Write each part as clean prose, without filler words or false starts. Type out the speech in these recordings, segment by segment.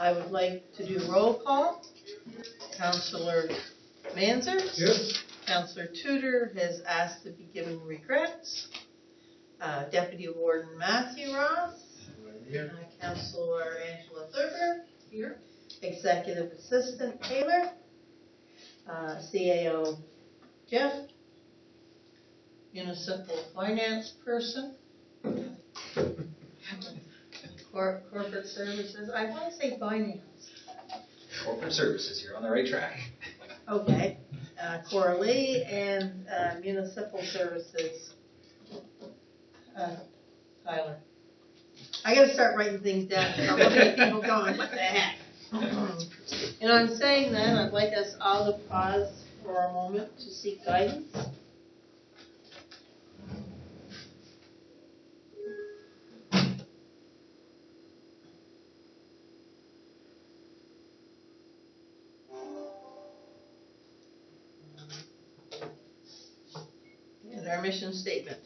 I would like to do roll call. Councillor Manzer. Yes. Councillor Tudor has asked to be given regrets. Deputy Warden Matthew Ross. Here. Councillor Angela Thurber. Here. Executive Assistant Taylor. CAO Jeff. Municipal Finance Person. Corporate Services. I want to say Finance. Corporate Services, you're on the right track. Okay. Cora Lee and Municipal Services. Tyler. I gotta start writing things down. I'm looking at people going, what the heck? And I'm saying that, I'd like us all to pause for a moment to seek guidance. And our mission statement: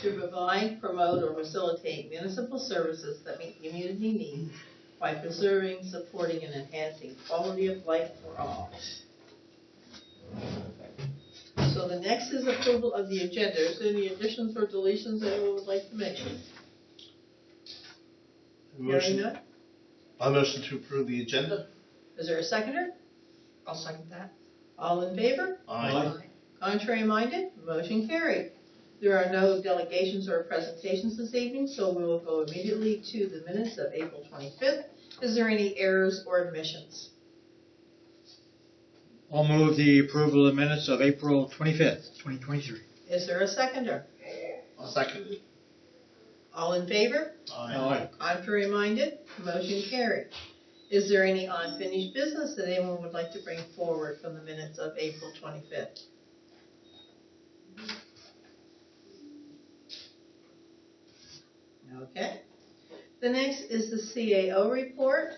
to provide, promote, or facilitate municipal services that meet community needs by preserving, supporting, and enhancing quality of life for all. So the next is approval of the agenda. Is there any additions or deletions that anyone would like to make? Hearing none? I motion to approve the agenda. Is there a seconder? I'll second that. All in favor? Aye. Contrary minded? Motion carried. There are no delegations or presentations this evening, so we will go immediately to the minutes of April 25th. Is there any errors or omissions? I'll move the approval of minutes of April 25th, 2023. Is there a seconder? I'll second it. All in favor? Aye. Contrary minded? Motion carried. Is there any unfinished business that anyone would like to bring forward from the minutes of April 25th? Okay. The next is the CAO report.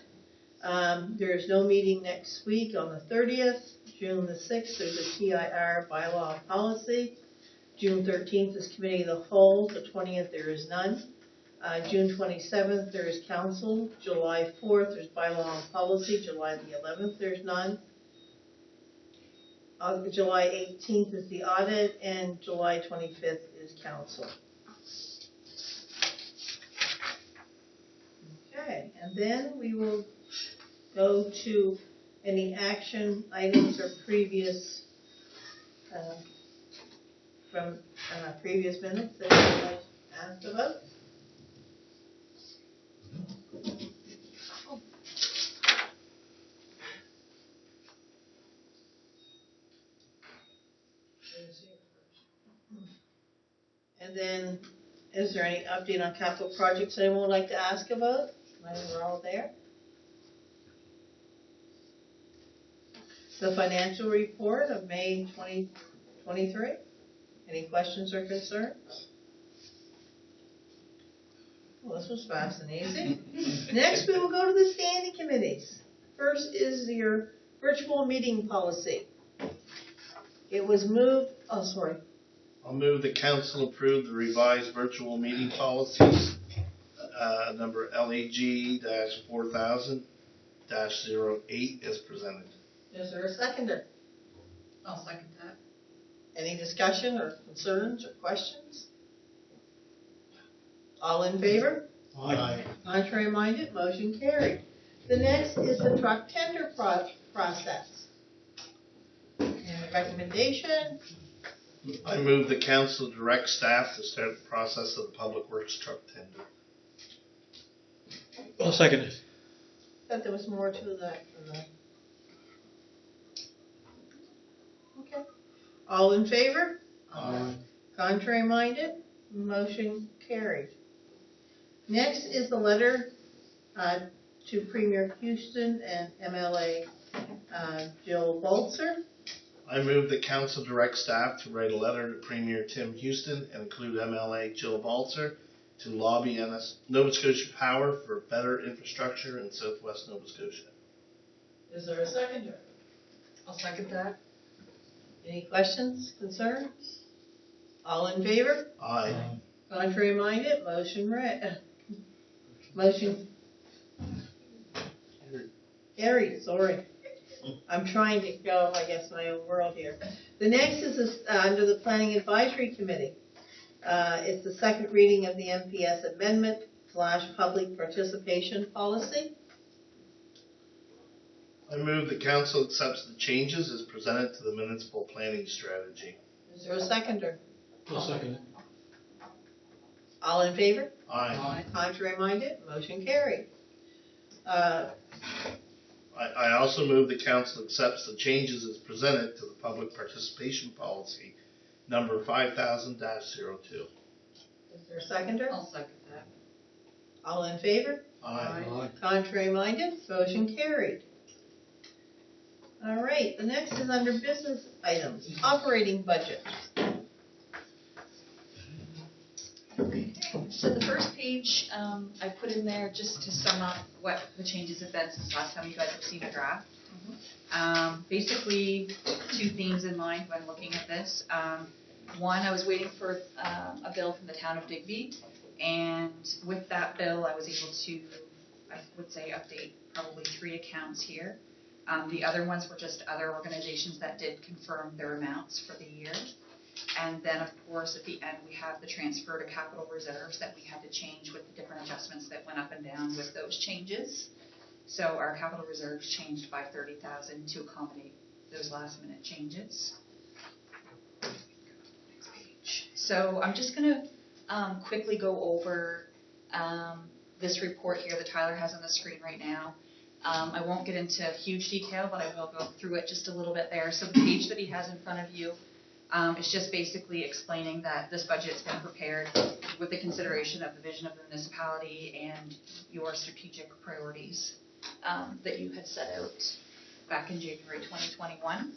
There is no meeting next week on the 30th. June the 6th, there's a TIR bylaw policy. June 13th is committee of the whole. The 20th, there is none. June 27th, there is council. July 4th, there's bylaw and policy. July the 11th, there's none. July 18th is the audit, and July 25th is council. Okay, and then we will go to any action items or previous from previous minutes that you would like to ask about. And then, is there any update on capital projects anyone would like to ask about? I think we're all there. The financial report of May 2023. Any questions or concerns? Well, this was fast and easy. Next, we will go to the standing committees. First is your virtual meeting policy. It was moved, I'll move the council approve the revised virtual meeting policies, number LEG-4000-08 as presented. Is there a seconder? I'll second that. Any discussion or concerns or questions? All in favor? Aye. Contrary minded, motion carried. The next is the truck tender process. And the recommendation, I move the council direct staff to start the process of the public works truck tender. I'll second it. thought there was more to that than that. Okay. All in favor? Aye. Contrary minded, motion carried. Next is the letter to Premier Houston and MLA Jill Bolzer. I move the council direct staff to write a letter to Premier Tim Houston and include MLA Jill Balzer to lobby Nova Scotia Power for better infrastructure in southwest Nova Scotia. Is there a seconder? I'll second that. Any questions, concerns? All in favor? Aye. Contrary minded, motion Carried, sorry. I'm trying to go, I guess, my own world here. The next is this, under the Planning Advisory Committee. It's the second reading of the MPS amendment / public participation policy. I move the council accepts the changes as presented to the municipal planning strategy. Is there a seconder? I'll second it. All in favor? Aye. Contrary minded? Motion carried. I also move the council accepts the changes as presented to the public participation policy number 5000-02. Is there a seconder? I'll second that. All in favor? Aye. Contrary minded? Motion carried. All right, the next is under business items, operating budget. So the first page, I put in there just to sum up what the changes have been since last time you guys have seen a draft. Basically, two themes in mind when looking at this. One, I was waiting for a bill from the town of Digby, and with that bill, I was able to, I would say, update probably 3 accounts here. The other ones were just other organizations that did confirm their amounts for the year. And then, of course, at the end, we have the transfer to capital reserves that we had to change with the different adjustments that went up and down with those changes. So our capital reserves changed by $30,000 to accommodate those last minute changes. Next page. So I'm just going to quickly go over this report here that Tyler has on the screen right now. I won't get into huge detail, but I will go through it just a little bit there. So the page that he has in front of you is just basically explaining that this budget's been prepared with the consideration of the vision of the municipality and your strategic priorities that you had set out back in January 2021.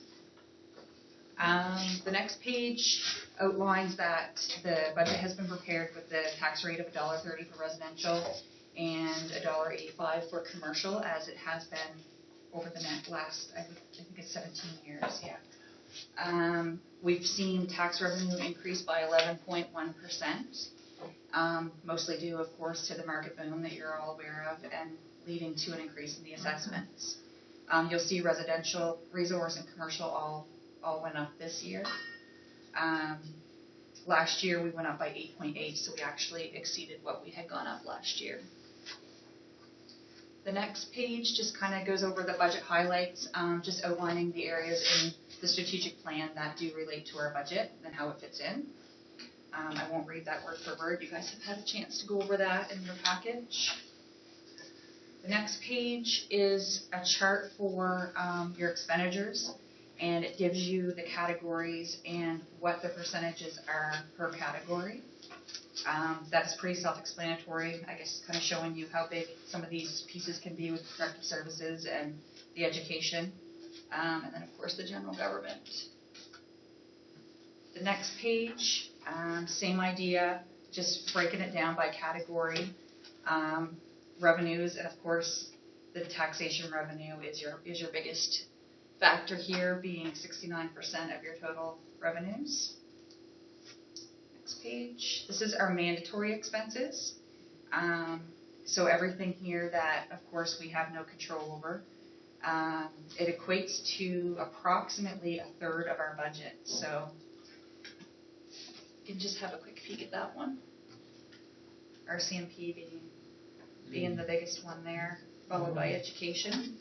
The next page outlines that the budget has been prepared with the tax rate of $1.30 for residential and $1.85 for commercial, as it has been over the last, I think it's 17 years, yeah. We've seen tax revenue increase by 11.1%, mostly due, of course, to the market boom that you're all aware of and leading to an increase in the assessments. You'll see residential, resource, and commercial all went up this year. Last year we went up by 8.8, so we actually exceeded what we had gone up last year. The next page just kind of goes over the budget highlights, just outlining the areas in the strategic plan that do relate to our budget and how it fits in. I won't read that word for word. You guys have had a chance to go over that in your package. The next page is a chart for your expenditures, and it gives you the categories and what the percentages are per category. That's pretty self-explanatory, I guess, kind of showing you how big some of these pieces can be with corrective services and the education, and then of course the general government. The next page, same idea, just breaking it down by category. Revenues, and of course the taxation revenue is your biggest factor here, being 69% of your total revenues. Next page. This is our mandatory expenses. So everything here that, of course, we have no control over. It equates to approximately 1/3 of our budget. So you can just have a quick peek at that one. Our CMP being the biggest one there, followed by education.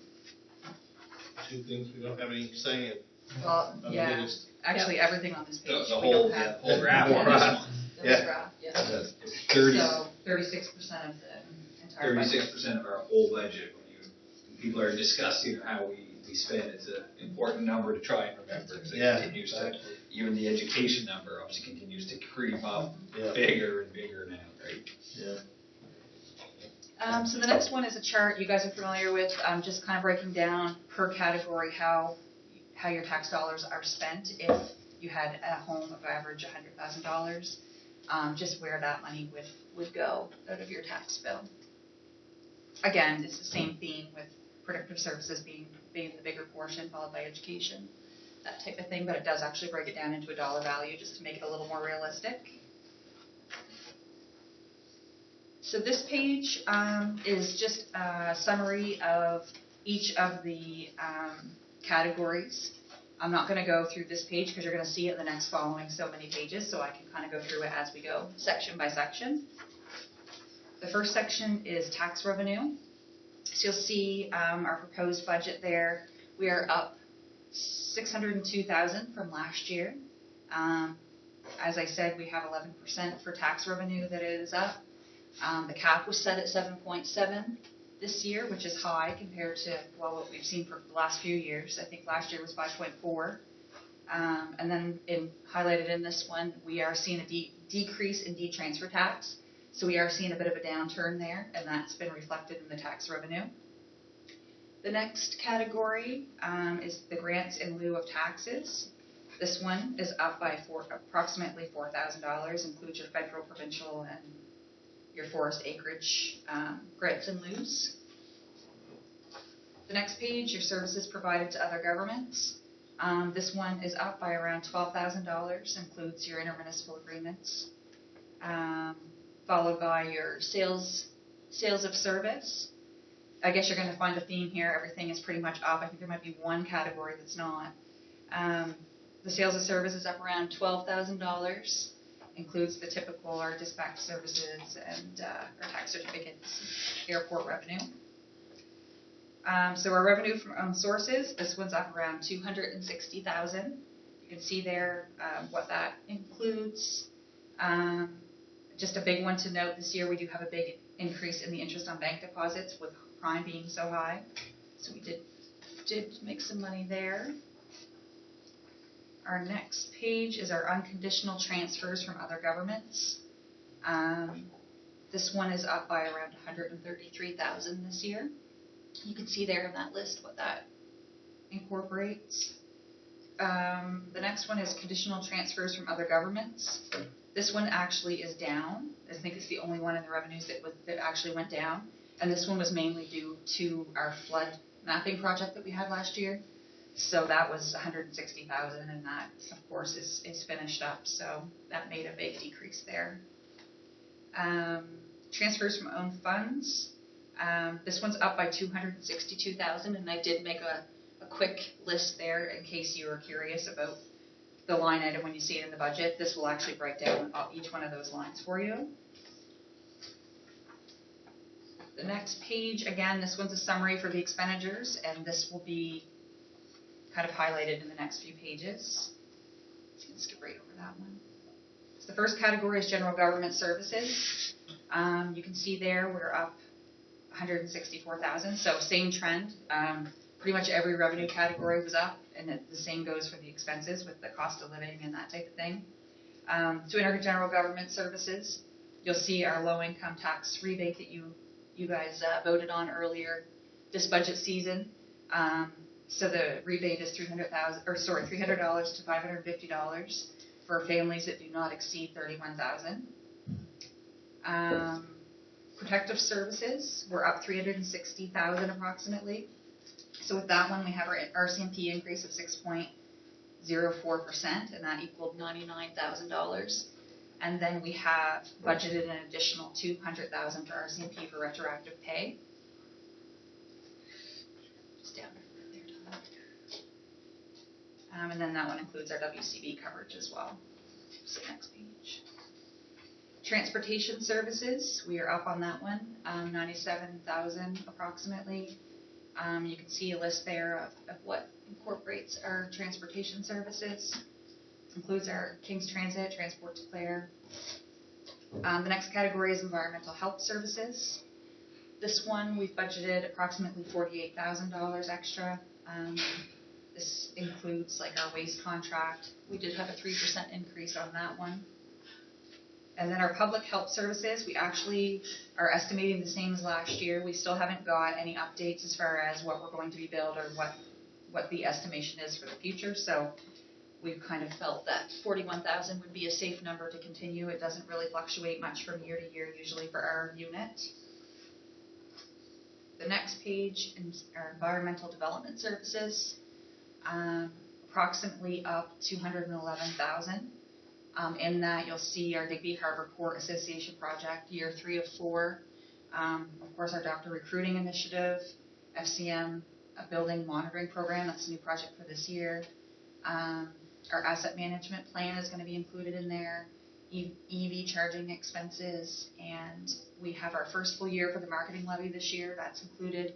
Two things we don't have any say in. Well, On the yeah, biggest. actually everything on this page. The we whole don't have. whole graph on this one. The Yeah. whole graph, yeah. It's 30, So 36% of the entire budget. 36% of our whole budget. When people are discussing how we spend, it's an important number to try and remember. Because it Yeah, continues exactly. to, even the education number obviously continues to creep up Yeah. bigger and bigger now, right? Yeah. So the next one is a chart you guys are familiar with, just kind of breaking down per category how your tax dollars are spent if you had a home of average $100,000, just where that money would go out of your tax bill. Again, it's the same theme with predictive services being the bigger portion, followed by education, that type of thing, but it does actually break it down into a dollar value just to make it a little more realistic. So this page is just a summary of each of the categories. I'm not going to go through this page because you're going to see it in the next following so many pages, so I can kind of go through it as we go, section by section. The first section is tax revenue. So you'll see our proposed budget there. We are up $602,000 from last year. As I said, we have 11% for tax revenue that is up. The cap was set at 7.7 this year, which is high compared to what we've seen for the last few years. I think last year was 5.4. And then highlighted in this one, we are seeing a decrease in transfer tax. So we are seeing a bit of a downturn there, and that's been reflected in the tax revenue. The next category is the grants in lieu of taxes. This one is up by approximately $4,000, includes your federal, provincial, and your forest acreage grants in lieu. The next page, your services provided to other governments. This one is up by around $12,000, includes your intermunicipal agreements, followed by your sales of service. I guess you're going to find a theme here. Everything is pretty much up. I think there might be one category that's not. The sales of service is up around $12,000. Includes the typical, our dispatch services and our tax certificates, airport revenue. So our revenue from own sources, this one's up around $260,000. You can see there what that includes. Just a big one to note, this year we do have a big increase in the interest on bank deposits with prime being so high. So we did make some money there. Our next page is our unconditional transfers from other governments. This one is up by around $133,000 this year. You can see there in that list what that incorporates. The next one is conditional transfers from other governments. This one actually is down. I think it's the only one in the revenues that actually went down. And this one was mainly due to our flood mapping project that we had last year. So that was $160,000, and that, of course, is finished up. So that made a big decrease there. Transfers from own funds. This one's up by $262,000, and I did make a quick list there in case you were curious about the line item when you see it in the budget. This will actually break down each one of those lines for you. The next page, again, this one's a summary for the expenditures, and this will be kind of highlighted in the next few pages. Just going to skip right over that one. So the first category is general government services. You can see there we're up $164,000, so same trend. Pretty much every revenue category was up, and the same goes for the expenses with the cost of living and that type of thing. So in our general government services, you'll see our low income tax rebate that you guys voted on earlier this budget season. So the rebate is $300 to $550 for families that do not exceed $31,000. Protective services, we're up $360,000 approximately. So with that one, we have our RCMP increase of 6.04%, and that equaled $99,000. And then we have budgeted an additional $200,000 for RCMP for retroactive pay. Just down there, Tom. And then that one includes our WCB coverage as well. So next page. Transportation services, we are up on that one, $97,000 approximately. You can see a list there of what incorporates our transportation services. Includes our King's Transit, Transport to Clare. The next category is environmental health services. This one we've budgeted approximately $48,000 extra. This includes like our waste contract. We did have a 3% increase on that one. And then our public health services, we actually are estimating the same as last year. We still haven't got any updates as far as what we're going to be billed or what the estimation is for the future. So we've kind of felt that $41,000 would be a safe number to continue. It doesn't really fluctuate much from year to year, usually for our unit. The next page is our environmental development services, approximately up $211,000. In that, you'll see our Digby Harbor Port Association project, year 3 of 4. Of course, our doctor recruiting initiative, FCM a building monitoring program. That's a new project for this year. Our asset management plan is going to be included in there. EV charging expenses, and we have our first full year for the marketing levy this year. That's included,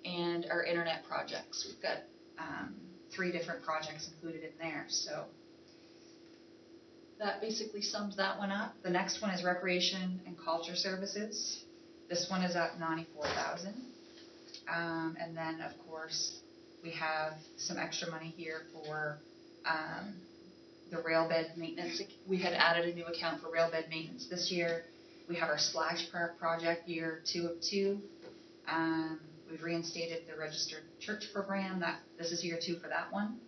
and our internet projects. We've got 3 different projects included in there. So that basically sums that one up. The next one is recreation and culture services. This one is at $94,000. And then, of course, we have some extra money here for the rail bed maintenance. We had added a new account for rail bed maintenance this year. We have our splash park project, year 2 of 2. We've reinstated the registered church program. This is year 2 for that one.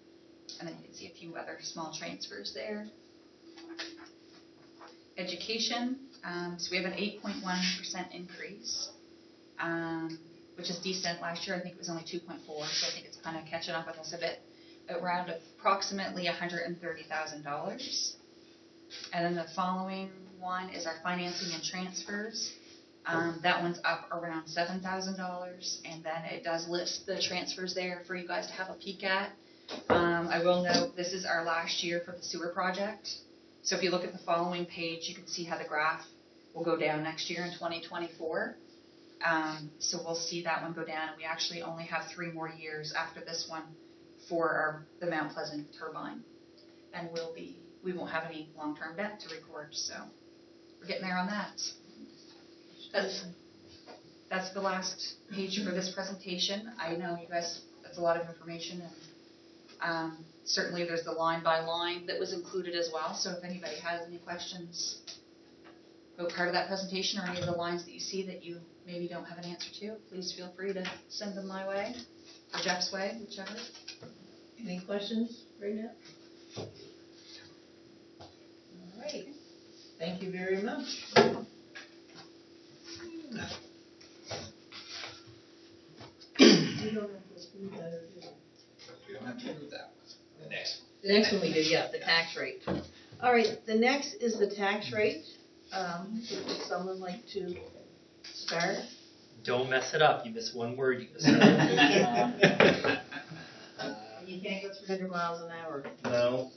And then you can see a few other small transfers there. Education, so we have an 8.1% increase, which is decent. Last year I think it was only 2.4, so I think it's kind of catching up with us a bit. Around approximately $130,000. And then the following one is our financing and transfers. That one's up around $7,000, and then it does list the transfers there for you guys to have a peek at. I will note this is our last year for the sewer project. So if you look at the following page, you can see how the graph will go down next year in 2024. So we'll see that one go down, and we actually only have 3 more years after this one for the Mount Pleasant turbine, and we won't have any long-term debt to record, so we're getting there on that. That's the last page for this presentation. I know you guys, that's a lot of information, and certainly there's the line by line that was included as well, so if anybody has any questions about part of that presentation or any of the lines that you see that you maybe don't have an answer to, please feel free to send them my way, or Jeff's way, whichever. Any questions right now? All right. Thank you very much. We don't have to do that, or do we? We don't have to do that. The next. The next one we did, yeah, the tax rate. All right, the next is the tax rate. Would someone like to start? Don't mess it up. You miss one word, you miss You can't go 300 miles an hour. No.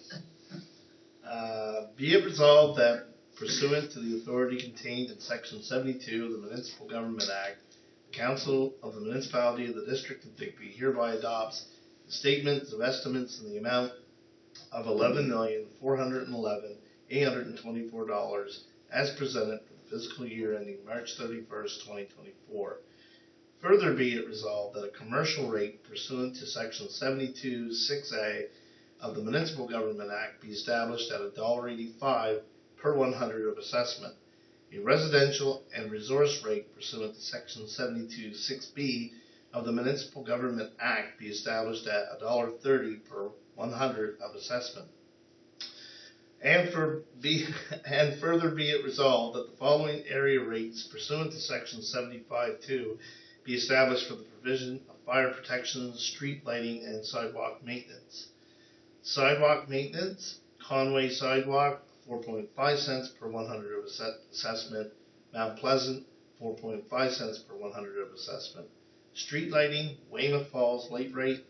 Be it resolved that pursuant to the authority contained in Section 72 of the Municipal Government Act, the Council of the Municipality of the District of Digby hereby adopts the statements of estimates in the amount of $11,411,824 as presented for the fiscal year ending March 31st, 2024. Further be it resolved that a commercial rate pursuant to Section 72(6)(a) of the Municipal Government Act be established at $1.85 per 100 of assessment. A residential and resource rate pursuant to Section 72(6)(b) of the Municipal Government Act be established at $1.30 per 100 of assessment. And further be it resolved that the following area rates pursuant to Section 75(2) be established for the provision of fire protection, street lighting, and sidewalk maintenance. Sidewalk maintenance, Conway Sidewalk, 4.5 cents per 100 of assessment. Mount Pleasant, 4.5 cents per 100 of assessment. Street lighting, Weymouth Falls light rate,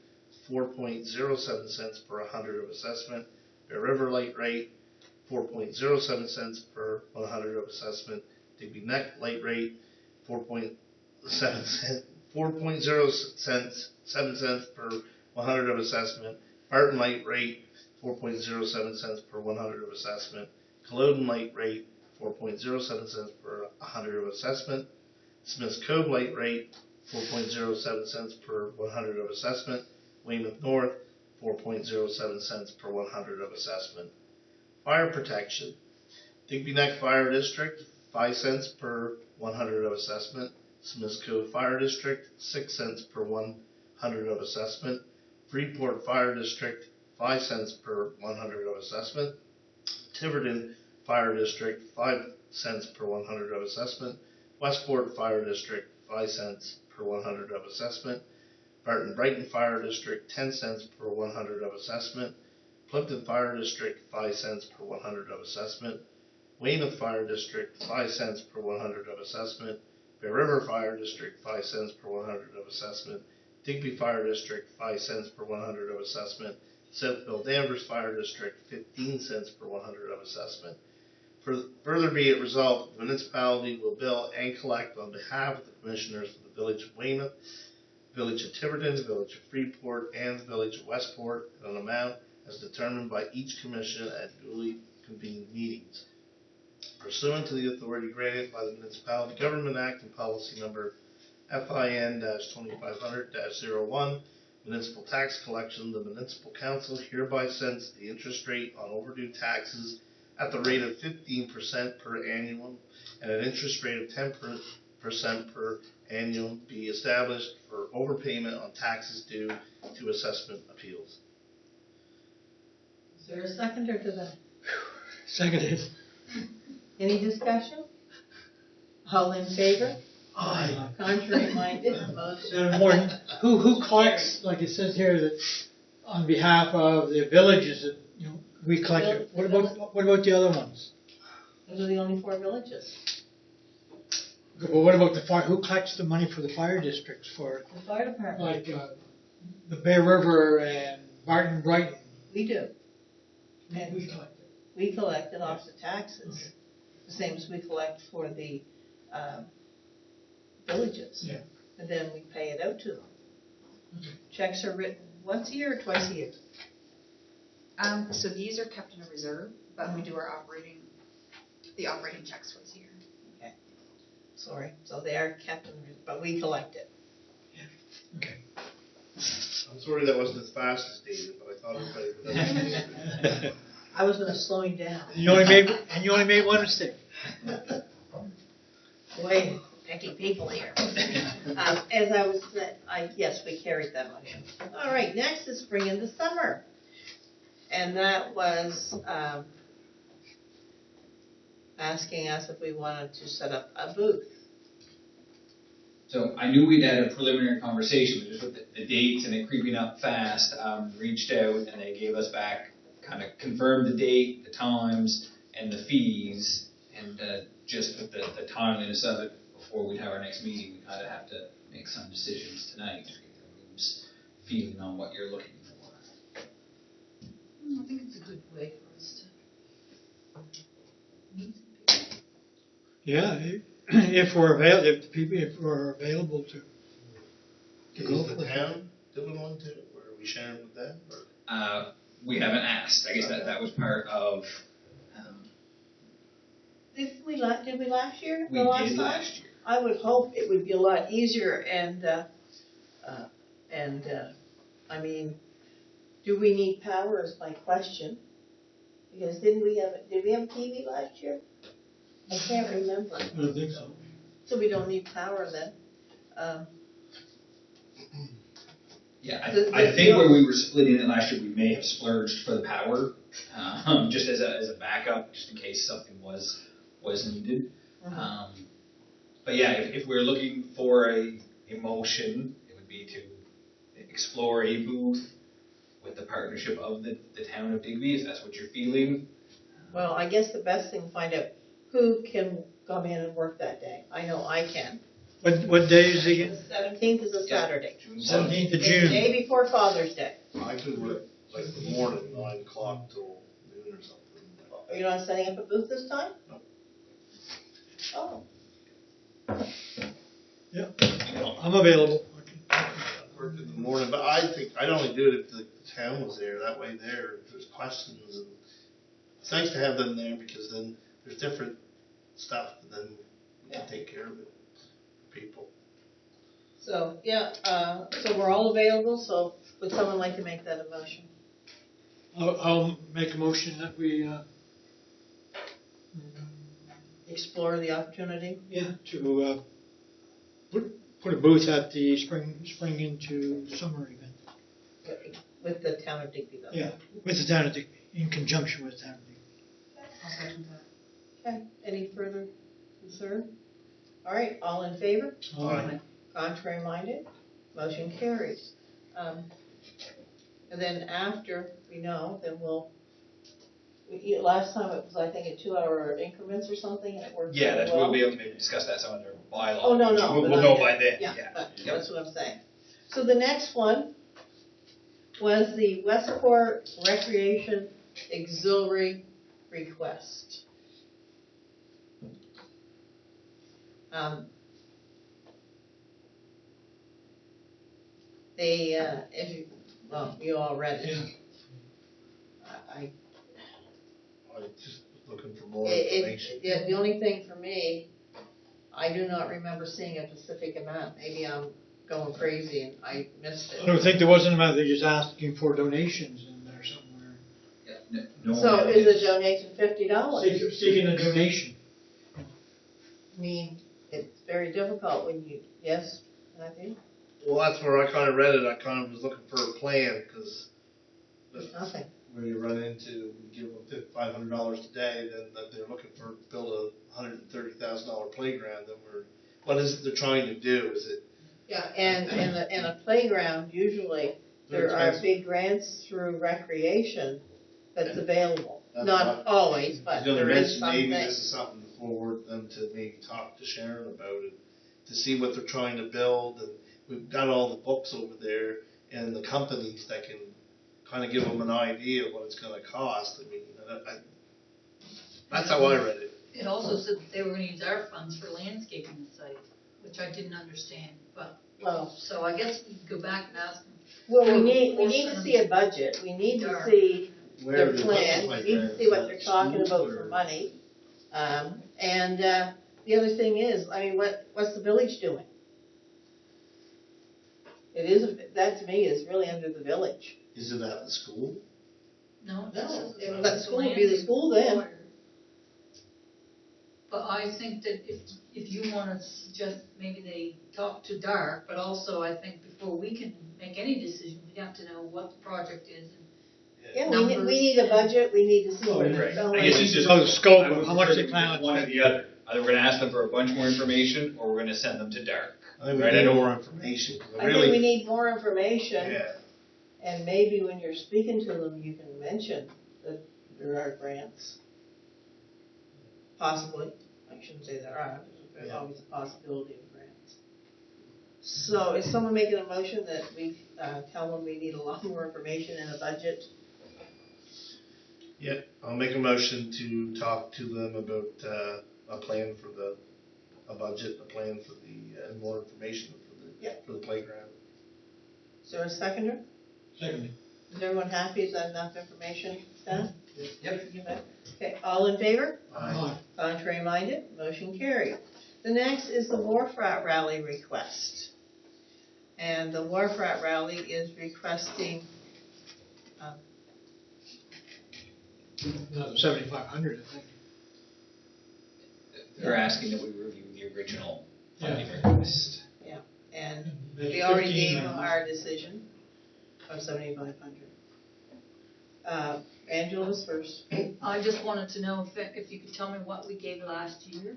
4.07 cents per 100 of assessment. Bear River light rate, 4.07 cents per 100 of assessment. Digby Neck light rate, 4.07 cents per 100 of assessment. Barton light rate, 4.07 cents per 100 of assessment. Culloden light rate, 4.07 cents per 100 of assessment. Smith's Cove light rate, 4.07 cents per 100 of assessment. Weymouth North, 4.07 cents per 100 of assessment. Fire protection, Digby Neck Fire District, 5 cents per 100 of assessment. Smith's Cove Fire District, 6 cents per 100 of assessment. Freeport Fire District, 5 cents per 100 of assessment. Tiverton Fire District, 5 cents per 100 of assessment. Westport Fire District, 5 cents per 100 of assessment. Barton Brighton Fire District, 10 cents per 100 of assessment. Plimpton Fire District, 5 cents per 100 of assessment. Weymouth Fire District, 5 cents per 100 of assessment. Bear River Fire District, 5 cents per 100 of assessment. Digby Fire District, 5 cents per 100 of assessment. Southville Danvers Fire District, 15 cents per 100 of assessment. Further be it resolved, the municipality will bill and collect on behalf of the commissioners for the Village of Weymouth, Village of Tiverton, Village of Freeport, and the Village of Westport an amount as determined by each commission at duly convened meetings. Pursuant to the authority granted by the Municipality Government Act and Policy Number FIN-2500-01, Municipal Tax Collection, the Municipal Council hereby sets the interest rate on overdue taxes at the rate of 15% per annum, and an interest rate of 10% per annum be established for overpayment on taxes due to assessment appeals. Is there a seconder to that? Seconded. Any discussion? All in favor? Aye. Contrary minded, motion. Madam Warden, who collects, like it says here, that on behalf of the villages that, you know, we collect it? What about the other ones? Those are the only 4 villages. Well, what about the fire, who collects the money for the fire districts for, The fire department, like, the Bear River and Barton Brighton? we do. And We collect it. we collect it off the taxes, the same as we collect for the villages. Yeah. And then we pay it out to them. Okay. Checks are written once a year or twice a year? So these are kept in a reserve, but we do our the operating checks twice a year. Sorry, so they are kept in, but we collect it. Okay. I'm sorry that wasn't as fast as David, but I thought everybody would understand. I was gonna slow him down. You only made one mistake. Boy, picky people here. As I was saying, yes, we carried that motion. All right, next is Spring into Summer. And that was asking us if we wanted to set up a booth. So I knew we'd had a preliminary conversation, but just with the dates and it creeping up fast, reached out and they gave us back, kind of confirmed the date, the times, and the fees, and just with the timeliness of it before we'd have our next meeting, we kind of have to make some decisions tonight to get everyone's feeling on what you're looking for. I think it's a good way for us to meet. Yeah, if we're available to go Is for the it. town doing one too, or are we sharing with them? Or? We haven't asked. I guess that was part of. Did we last year? We the last did time? last year. I would hope it would be a lot easier and I mean, do we need power is my question. Because did we have TV last year? I can't remember. I don't think so. So we don't need power then. Yeah, I think where we were splitting it last year, we may have splurged for the power, just as a backup, just in case something was needed. But yeah, if we're looking for a motion, it would be to explore a booth with the partnership of the town of Digby, if that's what you're feeling. Well, I guess the best thing to find out who can come in and work that day. I know I can. What day is it The again? 17th is a Saturday. June 17th of It's the June. day before Father's Day. I could work like the morning, 9 o'clock till noon or something. You're not setting up a booth this time? No. Oh. Yeah, I'm available. I work in the morning, but I think I'd only do it if the town was there. That way if there's questions, and it's nice to have them there because then there's different stuff, and then we can take care of it for people. So, yeah, so we're all available, so would someone like to make that a motion? I'll make a motion that we, Explore the opportunity? to put a booth at the spring into summer event. With the town of Digby, though. Yeah, with the town of Digby, in conjunction with the town of Digby. I'll second that. Okay, any further concern? All right, all in favor? Aye. Contrary minded? Motion carries. And then after we know, then last time it was, I think, in 2-hour increments or something, and it worked Yeah, really we'll be well. able to maybe discuss that some under bylaw. Oh, no. We'll but know I- by then. Yeah, but that's what I'm saying. So the next one was the Westport Recreation Auxiliary request. They, if you, well, you all read it. I, I just was looking for more it, information. the only thing for me, I do not remember seeing a specific amount. Maybe I'm going crazy and I missed I don't it. think there was an amount, they're just asking for donations in there somewhere. Yeah, no So one is the donation $50? Seeking a donation. I mean, it's very difficult when you, yes, Matthew? Well, that's where I kind of read it. I kind of was looking for a plan because There's nothing. where you run into, we give them $500 today, then that they're looking for build a $130,000 playground. Then what is it they're trying to do? Is it? Yeah, and a playground, usually, They're there are expensive. big grants through recreation that's available. That's Not what- always, I but was gonna there is mention some maybe things. this is something to forward them to maybe talk to Sharon about it, to see what they're trying to build, and we've got all the books over there and the companies that can kind of give them an idea of what it's gonna cost. I mean, that's how I read it. It also said that they were gonna use our funds for landscaping the site, which I didn't understand, but, Well, so I guess we could go back and ask them. well, we need to see a budget, we need to Darn. see Where their they're putting plan, the we need to see what they're playground, talking about school for or- money. And the other thing is, I mean, what's the village doing? It is, that to me is really under the village. Is it at the school? No, No, this is. if let the school be the school then. But I think that if you wanna suggest, maybe they talk to Dark, but also I think before we can make any decision, we have to know what the project is. Yeah, we need a budget, we need to see what Right. it's going. I guess it's just. Oh, the scope, I would how much prefer they plan on one or the other. Either we're gonna ask them for a bunch more information, or we're gonna send them to Dark. I think we Right, need I don't- more information. 'Cause I think we need more information. Yeah. And maybe when you're speaking to them, you can mention that there are grants. Possibly, I shouldn't say there are, there's Yeah. always a possibility of grants. So is someone making a motion that we tell them we need a lot more information and a budget? Yeah, I'll make a motion to talk to them about a plan for a budget, a plan for and more information for the playground. Is there a seconder? Secondly. Is everyone happy? Is that enough information, Stan? Yep. Okay, all in favor? Aye. Contrary minded, motion carried. The next is the Wharf Rat Rally request. And the Wharf Rat Rally is requesting, Another 7,500, I think. They're asking that we review the original funding Yeah. request. and There's we already 15 gave now. our decision of 7,500. Angela's first. I just wanted to know if you could tell me what we gave last year?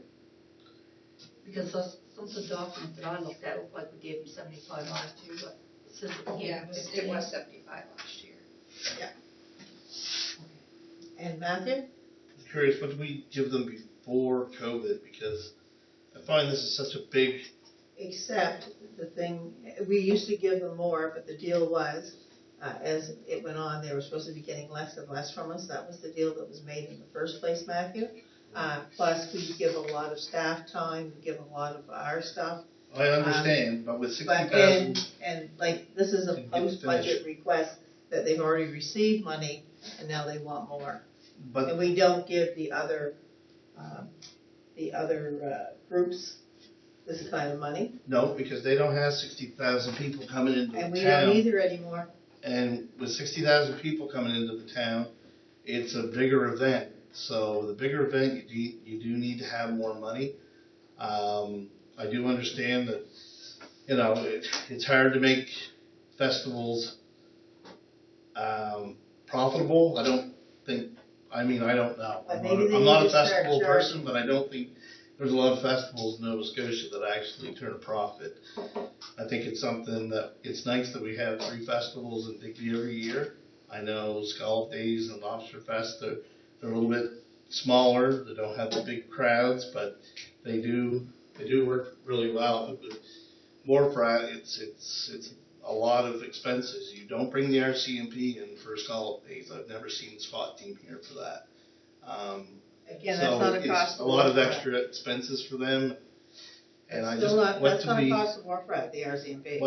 Because some of the documents that I looked at looked like we gave them 75 last year, but it says that we gave Yeah, them it 15. was 75 last year. And Matthew? I'm curious, what did we give them before COVID? Because I find this is such a big. Except the thing, we used to give them more, but the deal was, as it went on, they were supposed to be getting less and less from us. That was the deal that was made in the first place, Matthew. Plus, we give a lot of staff time, we give a lot of our stuff. I understand, but with But, 60,000, and like, this is a Didn't get post-budget request that they've already received money, and now they want more. but And we don't give the other groups this kind of money, no, because they don't have 60,000 people coming into and the we don't town. either anymore. And with 60,000 people coming into the town, it's a bigger event. So the bigger event, you do need to have more money. I do understand that, it's hard to make festivals profitable. I don't know. But maybe they I'm not need a to start festival charging. person, but I don't think there's a lot of festivals in Nova Scotia that actually turn a profit. I think it's something that, it's nice that we have 3 festivals in Digby every year. I know Scallop Days and Lobster Fest, they're a little bit smaller, they don't have the big crowds, but they do work really well. But with Wharf Rat, it's a lot of expenses. You don't bring the RCMP in for scallop days. I've never seen SWAT team here for that. Again, that's not a cost. It's a lot of extra expenses for them. And I just, That's not a cost of Warcraft, the RCMP.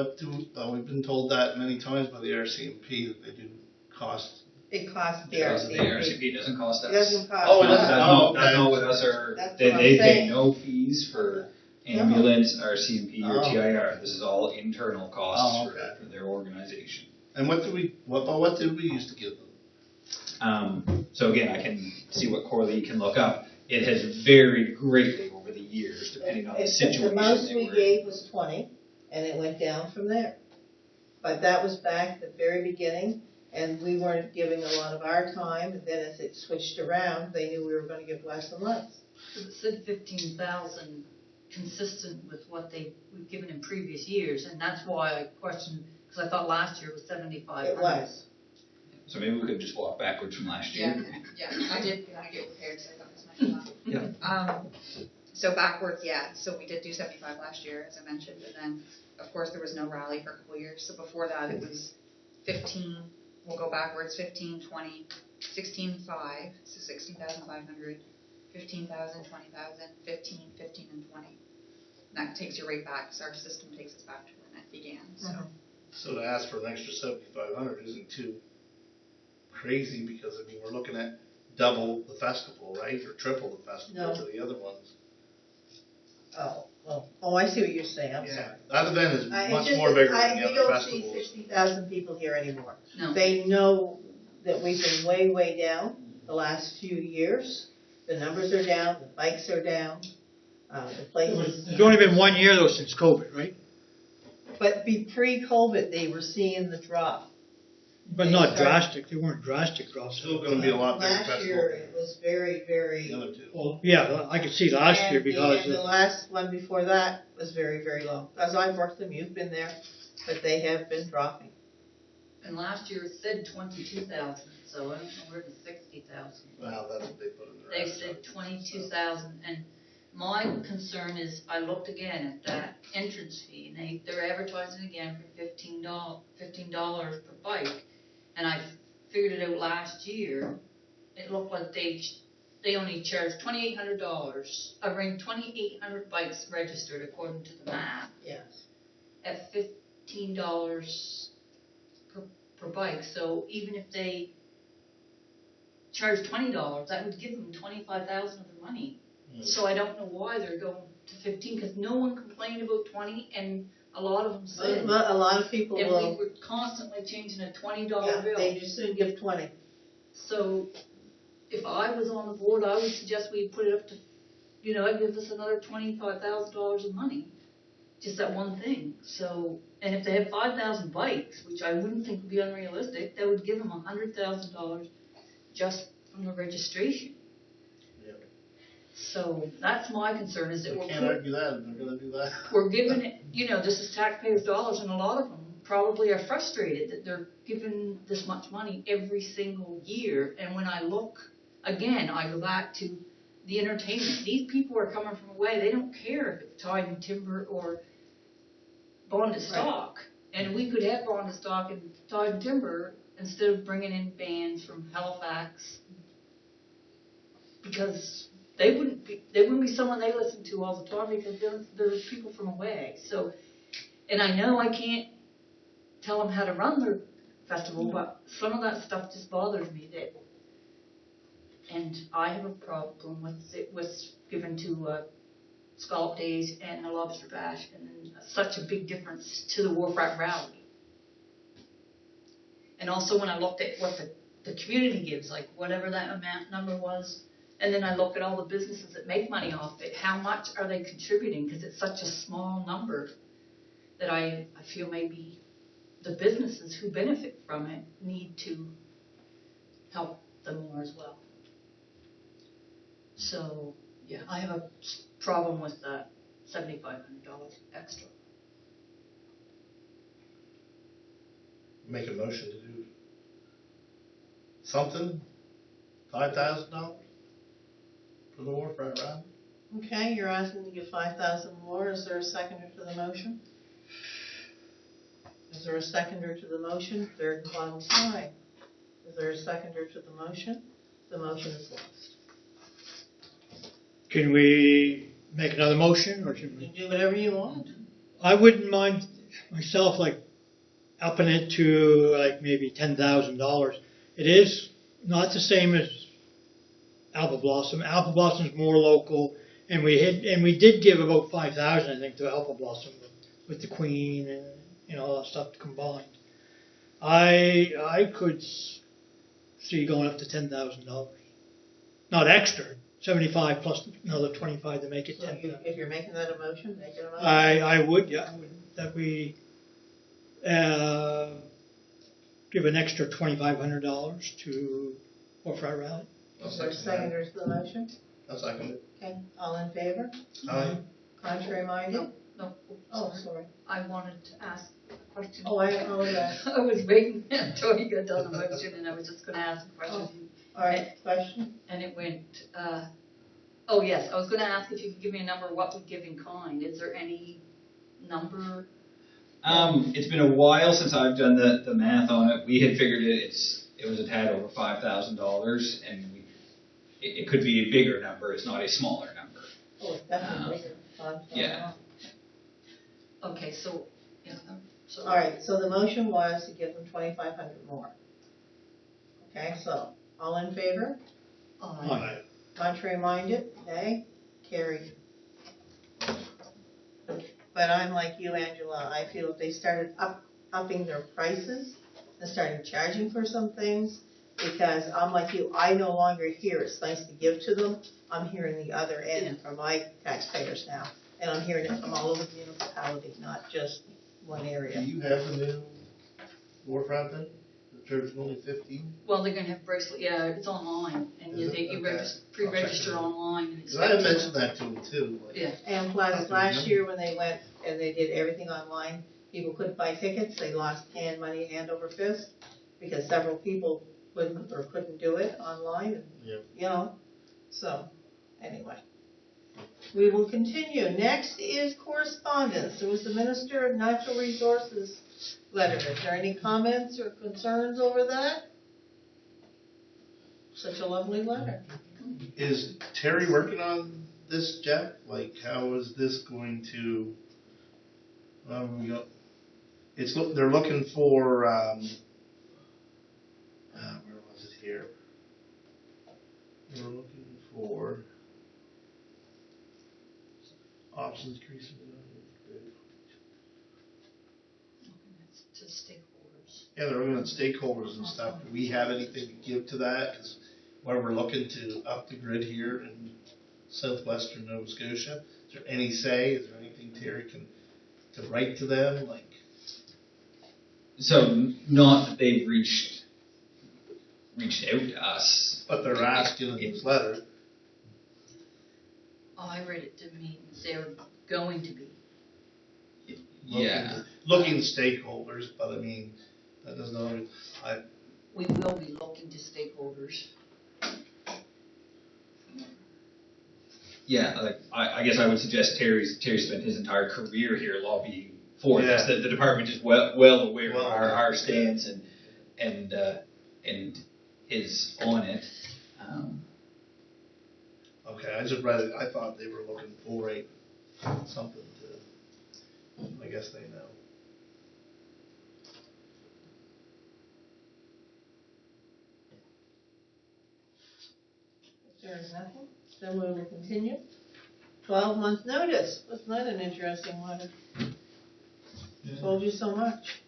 We've been told that many times by the RCMP that they do cost. It costs the Because the RCMP. RCP doesn't cost us. It doesn't cost. Oh, it us. doesn't? That's not what us are, That's they what I'm pay saying. no fees for ambulance, RCMP, or TIR. This is all internal costs for their organization. And what did we used to give them? So again, I can see what Corley can look up. It has varied greatly over the years, depending on the situation The most they we were in. gave was 20, and it went down from there. But that was back at the very beginning, and we weren't giving a lot of our time, and then as it switched around, they knew we were gonna give less and less. It said 15,000, consistent with what we've given in previous years, and that's why I questioned, because I thought last year was 7,500. It was. So maybe we could just walk backwards from last year. Yeah, I did want to get prepared, so I got this much Yeah. So backwards, so we did do 75 last year, as I mentioned, and then, of course, there was no rally for a couple years, so before that, it was 15, we'll go backwards, 15, 20, 16,500, so 16,500, 15,000, 20,000, 15, 15, and 20. And that takes you right back, so our system takes us back to when it began, so. So to ask for an extra 7,500 isn't too crazy, because I mean, we're looking at double the festival, right? Or triple the festival to the other ones. Oh, I see what you're saying, I'm sorry. That event is much more bigger than the We other don't festivals. see 60,000 people here anymore. No. They know that we've been way, way down the last few years. The numbers are down, the bikes are down, the places. It's only been 1 year though since COVID, right? But pre-COVID, they were seeing the drop. But not drastic, they weren't drastic drops. Still gonna be a lot bigger Last festival. year, it was very, very. The other two. Well, yeah, I could see last year because And the last one before that was very, very low. As I've worked them, you've been there, but they have been dropping. And last year it said 22,000, so I don't know where the 60,000. Wow, that's what they put in there. They said 22,000, and my concern is, I looked again at that entrance fee, and they're advertising again for $15 per bike, and I figured it out last year. It looked like they only charged $2,800. I bring 2,800 bikes registered according to the map Yes. at $15 per bike. So even if they charge $20, that would give them $25,000 of their money. So I don't know why they're going to 15, because no one complained about 20, and a lot of them said. A lot of people And will. we were constantly changing a $20 Yeah, bill. they just soon give 20. So if I was on the board, I would suggest we put it up to, I'd give us another $25,000 of money. Just that one thing. So, and if they have 5,000 bikes, which I wouldn't think would be unrealistic, that would give them $100,000 just from the registration. So that's my concern, is that We can't argue that, they're gonna do that. we're giving it, this is taxpayers' dollars, and a lot of them probably are frustrated that they're given this much money every single year. And when I look, again, I go back to the entertainment. These people are coming from away. They don't care if it's tied in timber or bonded stock. And we could have bonded stock and tied in timber instead of bringing in bands from Halifax, because they wouldn't be someone they listen to all the time, because they're people from away. So, and I know I can't tell them how to run their festival, but some of that stuff just bothers me. And I have a problem with it was given to Scallop Days and the Lobster Bash, and then such a big difference to the Wharf Rat Rally. And also when I looked at what the community gives, like whatever that amount number was, and then I look at all the businesses that make money off it, how much are they contributing? Because it's such a small number that I feel maybe the businesses who benefit from it need to help them more as well. So, yeah, I have a problem with that $7,500 extra. Make a motion to do something, $5,000 for the Wharf Rat Rally. Okay, you're asking to give 5,000 more. Is there a seconder for the motion? Is there a seconder to the motion? Third and final slide. Is there a seconder to the motion? The motion is lost. Can we make another motion, or should You we? can do whatever you want. I wouldn't mind myself, like, upping it to, like, maybe $10,000. It is not the same as Apple Blossom. Apple Blossom's more local, and we did give about 5,000, I think, to Apple Blossom with the Queen and all that stuff combined. I could see going up to $10,000, not extra. 75 plus another 25 to make it So 10,000. if you're making that a motion, make it a motion. I would, yeah, that we give an extra $2,500 to Wharf Rat Rally. Is there a seconder to the motion? I'll second it. Okay, all in favor? Aye. Contrary minded? No, Oh, sorry. sorry. I wanted to ask a question. Oh, I apologize. I was waiting until you got done the motion, and I was just gonna ask a question. All right, question? And it went, oh yes, I was gonna ask if you could give me a number, what we give in kind. Is there any number? It's been a while since I've done the math on it. We had figured it was a tad over $5,000, and it could be a bigger number. It's not a smaller number. Oh, it's definitely bigger. Yeah. Okay, so, yeah, so. All right, so the motion was to give them 2,500 more. Okay, so, all in favor? Aye. Contrary minded? Nay? Carried. But I'm like you, Angela, I feel if they started upping their prices and started charging for some things, because I'm like you, I no longer hear it's nice to give to them. I'm hearing the other end from my taxpayers now. And I'm hearing it from all over the municipality, not just one Do area. you have the new wharf rat then? The church is only 15? Well, they're gonna have bracelet, yeah, it's online, and Is you, it? you Okay. pre-register I'll check it out. online, and it's. Because I had mentioned that to him too. Like, Yeah. And plus, last year when they went and they did everything online, people couldn't buy tickets, they lost money hand over fist, because several people couldn't do it online, and, Yeah. you know, so, anyway. We will continue. Next is correspondence. There was the Minister of Natural Resources letter. Is there any comments or concerns over that? Such a lovely letter. Is Terry working on this, Jeff? Like, how is this going to? They're looking for. Where was it here? We're looking for options increasing. To stakeholders. Yeah, they're looking at stakeholders and stuff. Do we have anything to give to that? Because when we're looking to up the grid here in southwestern Nova Scotia, is there any say? Is there anything Terry can to write to them? Like, So not that they've reached out to us. but they're asking in this letter. Oh, I read it to mean they're going to be. Yeah. Looking to stakeholders, but I mean, that doesn't always. We will be looking to stakeholders. Yeah, like I guess I would suggest Terry spent his entire career here lobbying for this. Yeah. The department is well aware of our Yeah. stance and is on it. Okay, I just read it. I thought they were looking for something to. I guess they know. If there is nothing, then we will continue. 12-month notice. Wasn't that an interesting letter? Told you so much.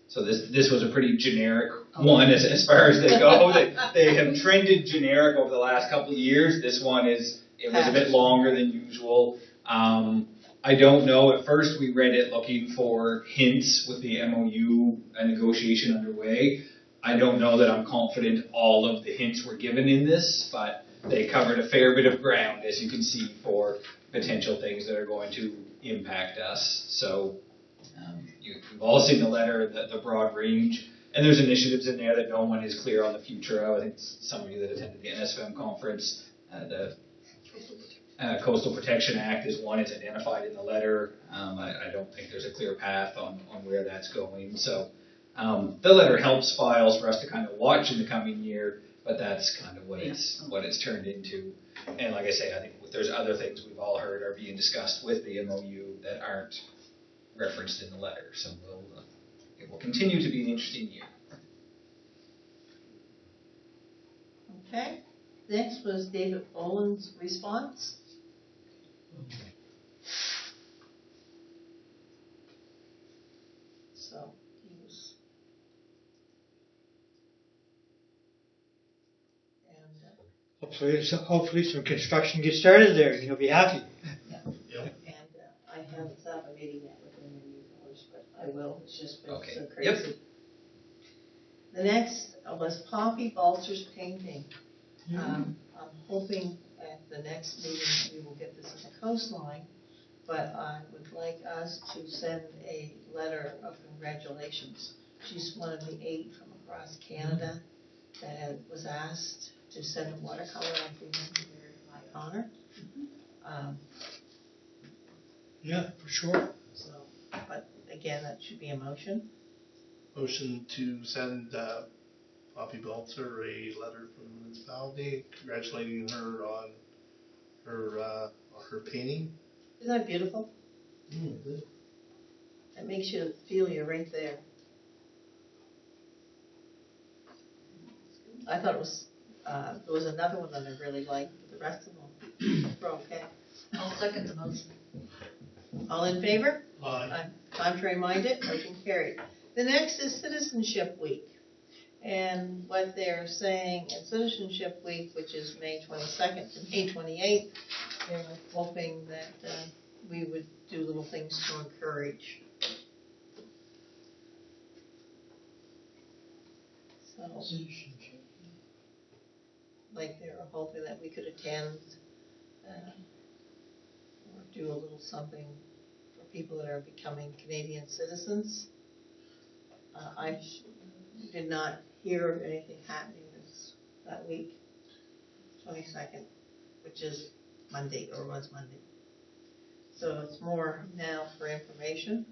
So this was a pretty generic one as far as they go. They have trended generic over the last couple of years. This one was a bit longer than usual. I don't know. At first we read it looking for hints with the MOU negotiation underway. I don't know that I'm confident all of the hints were given in this, but they covered a fair bit of ground, as you can see, for potential things that are going to impact us. So you've all seen the letter, the broad range, and there's initiatives in there that no one is clear on the future of. I think some of you that attended the NSFM conference, the Coastal Protection Act is one, it's identified in the letter. I don't think there's a clear path on where that's going. So the letter helps files for us to kind of watch in the coming year, but that's kind of what it's turned into. And like I say, I think there's other things we've all heard are being discussed with the MOU that aren't referenced in the letter. So it will continue to be an interesting year. Okay. Next was David Boland's response. So he was, and Hopefully some construction gets started there, and you'll be happy. I haven't set up a meeting yet with him in years, but I will. It's just been Okay. so crazy. Yep. The next was Poppy Baltzer's painting. I'm hoping at the next meeting we will get this in the coastline, but I would like us to send a letter of congratulations. She's one of the 8 from across Canada that was asked to send a watercolor and be very high honor. Yeah, for sure. So, but again, that should be a motion. Motion to send Poppy Baltzer a letter from the municipality congratulating her on her painting. Isn't that beautiful? Good. It makes you feel you're right there. I thought it was, there was another one that I really liked, but the rest of them were okay. I'll second the motion. All in favor? Aye. Contrary minded, motion carried. The next is Citizenship Week. And what they're saying in Citizenship Week, which is May 22nd to May 28th, they're hoping that we would do little things to encourage. So, like they're hoping that we could attend or do a little something for people that are becoming Canadian citizens. I did not hear of anything happening that week, 22nd, which is Monday, or was Monday. So it's more now for information.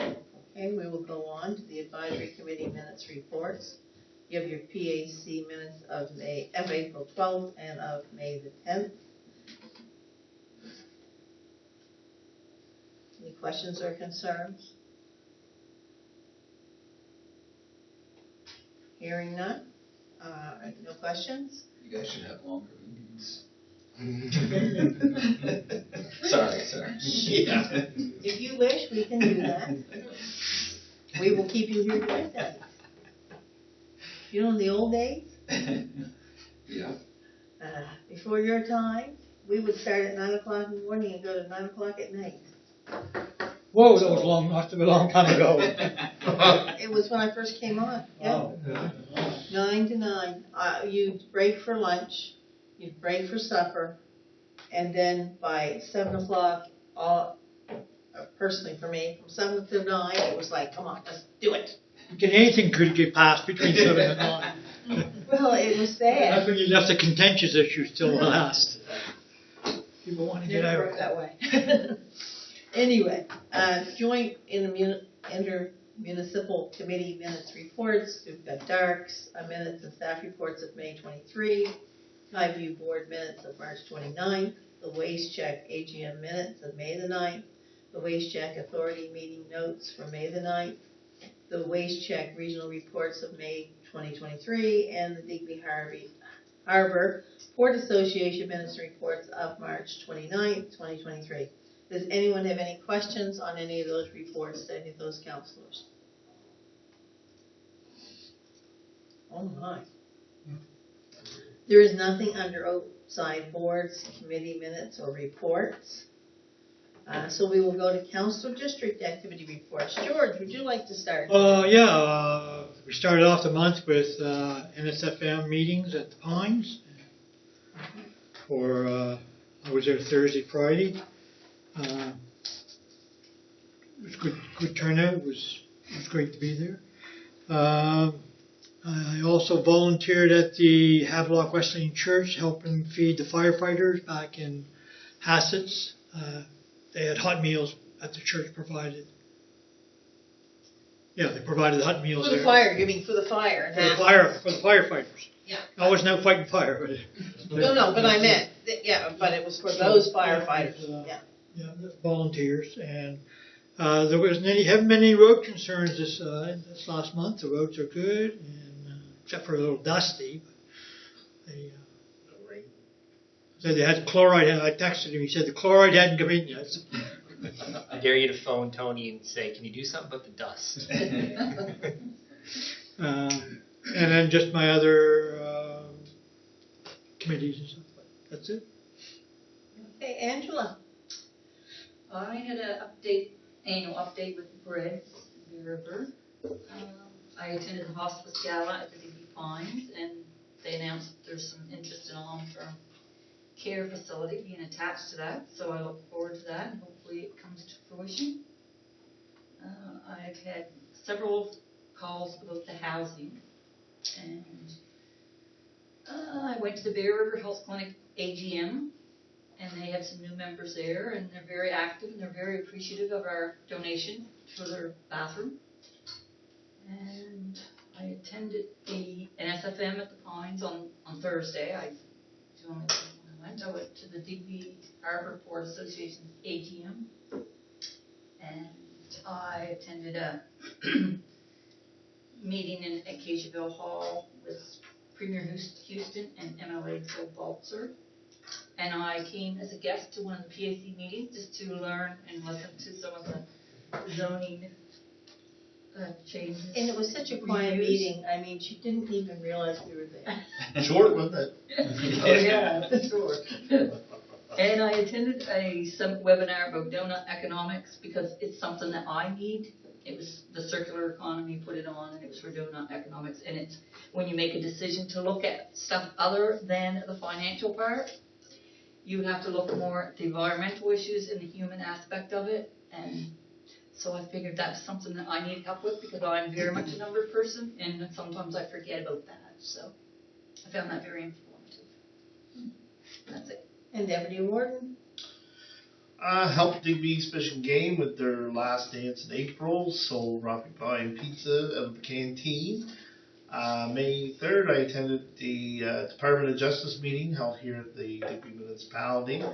Okay, we will go on to the advisory committee minutes reports. You have your PAC minutes of April 12th and of May the 10th. Any questions or concerns? Hearing none. No questions? You guys should have longer meetings. Sorry. Yeah. If you wish, we can do that. We will keep you here to wait that. You know, in the old days, Yeah. before your time, we would start at 9 o'clock in the morning and go to 9 o'clock at night. Whoa, that was must have been a long time ago. It was when I first came on. Yeah. Oh. 9 to 9. You'd break for lunch, you'd break for supper, and then by 7 o'clock, personally for me, from 7 to 9, it was like, come on, let's do it. Anything could get passed between 7 and 9. Well, it was sad. That's when you left the contentious issues till last. People want to get Never out. worked that way. Anyway, joint inter-municipal committee minutes reports. We've got Darks minutes and staff reports of May 23, Highview Board minutes of March 29th, the Waste Check AGM minutes of May the 9th, the Waste Check Authority meeting notes for May the 9th, the Waste Check regional reports of May 2023, and the Digby Harbor Port Association minutes reports of March 29th, 2023. Does anyone have any questions on any of those reports to any of those councillors? Oh my. There is nothing under outside boards, committee minutes, or reports. So we will go to council district activity reports. George, would you like to start? We started off the month with NSFM meetings at the Pines. I was there Thursday, Friday. It was good turnout. It was great to be there. I also volunteered at the Havelock Wesleyan Church, helping feed the firefighters back in Hassett's. They had hot meals at the church provided. Yeah, they provided hot meals For there. the fire, you mean for the fire? For the firefighters. Yeah. I wasn't out fighting fire, but. No, but I meant, but it was for those firefighters, yeah. Yeah, volunteers, and there wasn't haven't been any road concerns this last month. The roads are good, and except for a little dusty. But they said they had chloride. I texted him. He said the chloride hadn't come in yet. I dare you to phone Tony and say, can you do something about the dust? And then just my other committees and stuff. That's it. Okay, Angela. I had an annual update with the Breds, the River. I attended the hospice gala at the Digby Pines, and they announced that there's some interest in a long-term care facility being attached to that, so I look forward to that, and hopefully it comes to fruition. I've had several calls about the housing, and I went to the Bear River Health Clinic AGM, and they have some new members there, and they're very active, and they're very appreciative of our donation for their bathroom. And I attended the NSFM at the Pines on Thursday. I went to the Digby Harbor Port Association's AGM, and I attended a meeting in Acaciaville Hall with Premier Houston and MLA Joe Baltzer. And I came as a guest to one of the PAC meetings just to learn and listen to some of the zoning changes. And it was such a quiet meeting, I mean, she didn't even realize we were there. Short, wasn't it? Oh, yeah, sure. And I attended some webinar about donut economics because it's something that I need. It was the circular economy put it on, and it was for donut economics. And it's when you make a decision to look at stuff other than the financial part, you have to look more at the environmental issues and the human aspect of it. And so I figured that's something that I need help with because I'm very much a number person, and sometimes I forget about that. So I found that very informative. That's it. And Deputy Warden? Helped Digby's Fish and Game with their last dance in April, sold Rocky Pie and Pizza out of the canteen. May 3rd, I attended the Department of Justice meeting held here at the Digby Municipality.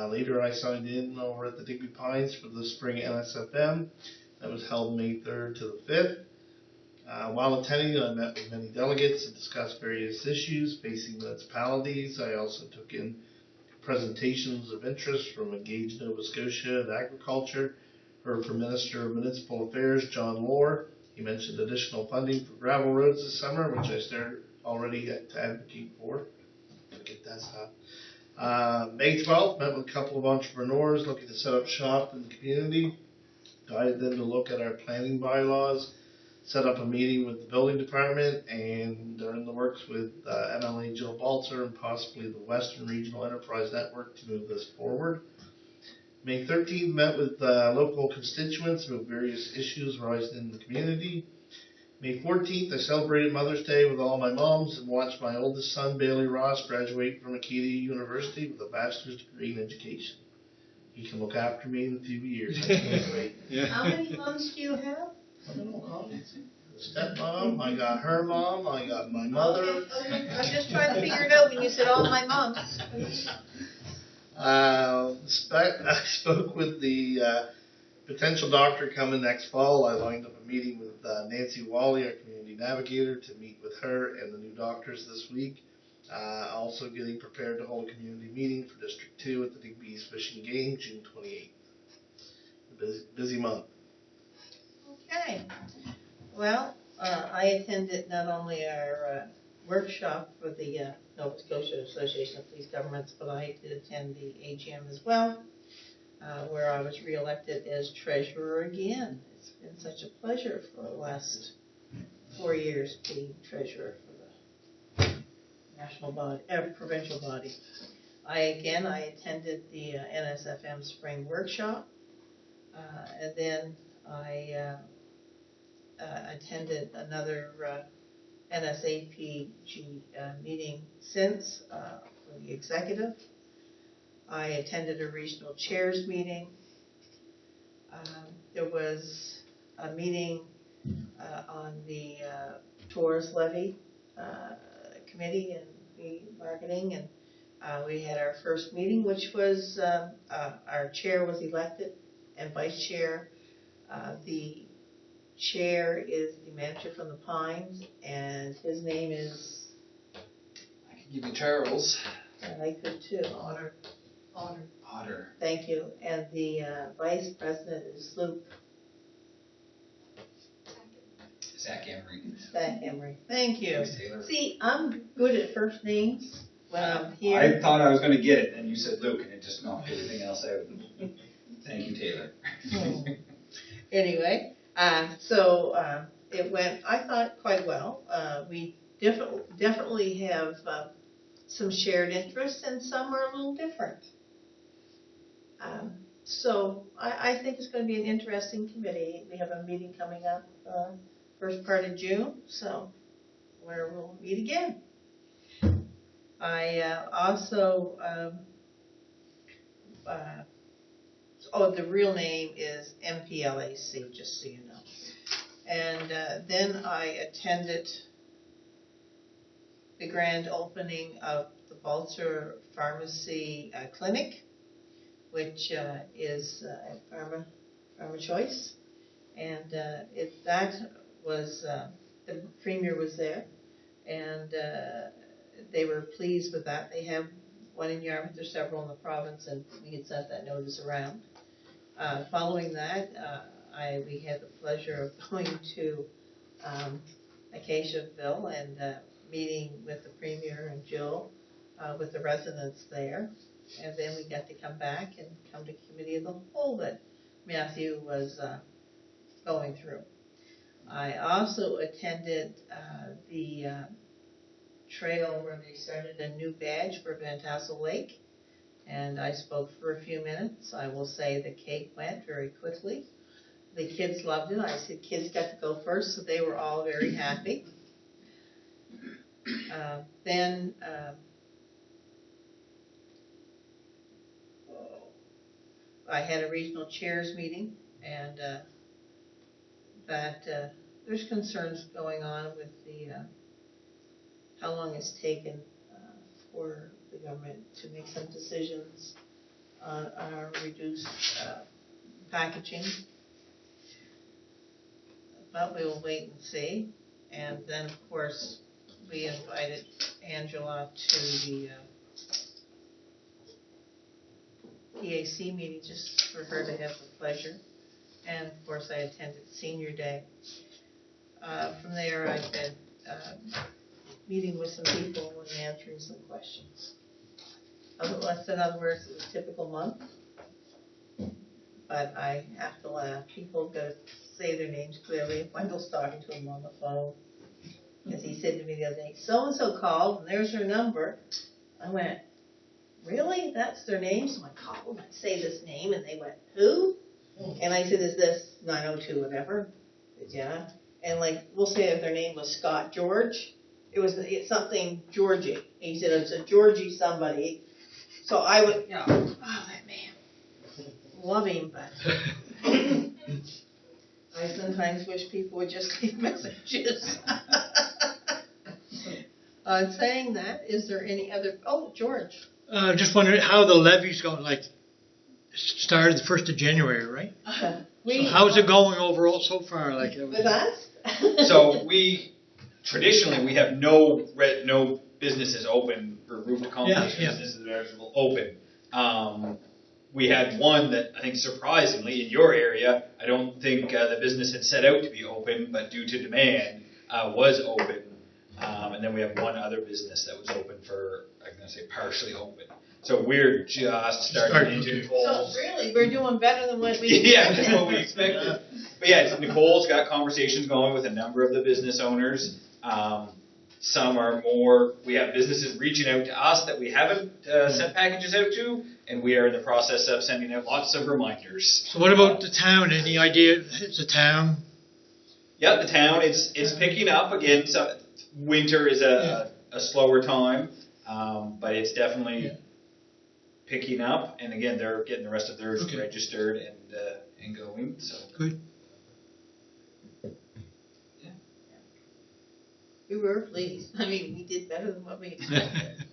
Later, I signed in over at the Digby Pines for the spring NSFM. That was held May 3rd to the 5th. While attending, I met with many delegates and discussed various issues facing municipalities. I also took in presentations of interest from Engage Nova Scotia and Agriculture. Heard from Minister of Municipal Affairs, John Lohr. He mentioned additional funding for gravel roads this summer, which I started already to advocate for. Gotta get that stuff. May 12th, met with a couple of entrepreneurs looking to set up shop in the community. Guided them to look at our planning bylaws. Set up a meeting with the building department, and they're in the works with MLA Jill Baltzer and possibly the Western Regional Enterprise Network to move this forward. May 13th, met with local constituents about various issues rising in the community. May 14th, I celebrated Mother's Day with all my moms and watched my oldest son, Bailey Ross, graduate from Acadia University with a bachelor's degree in education. He can look after me in a few years. I can't wait. Yeah. How many moms do you have? Stepmom, I got her mom, I got my mother. Okay. I'm just trying to figure it out when you said all my moms. I spoke with the potential doctor coming next fall. I lined up a meeting with Nancy Wally, our community navigator, to meet with her and the new doctors this week. Also getting prepared to hold a community meeting for District 2 at the Digby's Fish and Game, June 28th. A busy month. Okay. Well, I attended not only our workshop for the Nova Scotia Association of Police Governments, but I did attend the AGM as well, where I was reelected as treasurer again. It's been such a pleasure for the last 4 years being treasurer for the national body, provincial body. I attended the NSFM spring workshop, and then I attended another NSAPG meeting since for the executive. I attended a regional chairs meeting. There was a meeting on the tourist levy committee and the marketing, and we had our first meeting, which was our chair was elected and vice chair. The chair is the manager from the Pines, and his name is, I can give you Charles. and I could too. Otter. Otter. Thank you. And the vice president is Luke. Zach Emery. Zach Emery. Thank you. Thanks, Taylor. See, I'm good at first names when I'm here. I thought I was going to get it, and you said Luke, and it just knocked everything else out. Thank you, Taylor. Anyway, so it went, I thought, quite well. We definitely have some shared interests, and some are a little different. So I think it's going to be an interesting committee. We have a meeting coming up first part of June, so where we'll meet again. I also, the real name is MPLAC, just so you know. And then I attended the grand opening of the Balzer Pharmacy Clinic, which is Pharma Choice. And that was, the Premier was there, and they were pleased with that. They have one in Yarmouth, there's several in the province, and we had sent that notice around. Following that, we had the pleasure of going to Acaciaville and meeting with the Premier and Jill, with the residents there. And then we got to come back and come to Committee of the Whole that Matthew was going through. I also attended the trail where they started a new badge for Van Tassel Lake, and I spoke for a few minutes. I will say the cake went very quickly. The kids loved it. I said kids got to go first, so they were all very happy. Then I had a regional chairs meeting, and that there's concerns going on with the how long it's taken for the government to make some decisions on our reduced packaging. But we will wait and see. And then, of course, we invited Angela to the PAC meeting just for her to have the pleasure. And, of course, I attended Senior Day. From there, I've been meeting with some people and answering some questions. In other words, it was a typical month. But I have to laugh. People got to say their names clearly. Wendell's talking to him on the phone. As he said to me the other day, so-and-so called, and there's her number. I went, really? That's their name? So I called, I say this name, and they went, who? And I said, is this 902 whatever? Said, yeah. And like, we'll say if their name was Scott George. It's something Georgie. He said, it's a Georgie somebody. So I went, oh, that man. Love him, but I sometimes wish people would just leave messages. Saying that, is there any other? Oh, George. Just wondering how the levy's going. Like, started the 1st of January, right? So how's it going overall so far? Like with us? So traditionally we have no businesses open for roof accommodation businesses that are open. We had one that I think surprisingly in your area, I don't think the business had set out to be open, but due to demand was open. And then we have one other business that was open for, I'm going to say partially open. So we're just starting into Nicole's. So really, we're doing better than what we expected. That's what we expected. But yeah, Nicole's got conversations going with a number of the business owners. Some are more, we have businesses reaching out to us that we haven't sent packages out to, and we are in the process of sending out lots of reminders. So what about the town? Any idea? It's a town? Yeah, the town, it's picking up again. So winter is a slower time, but it's definitely picking up. And again, they're getting the rest of theirs registered and going. So Good. We were pleased. I mean, we did better than what we expected.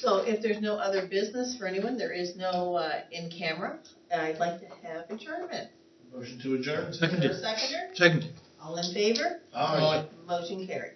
So if there's no other business for anyone, there is no in camera, I'd like to have adjournment. Motion to adjourn. Is there a seconder? Second. All in favor? Aye. Motion carried.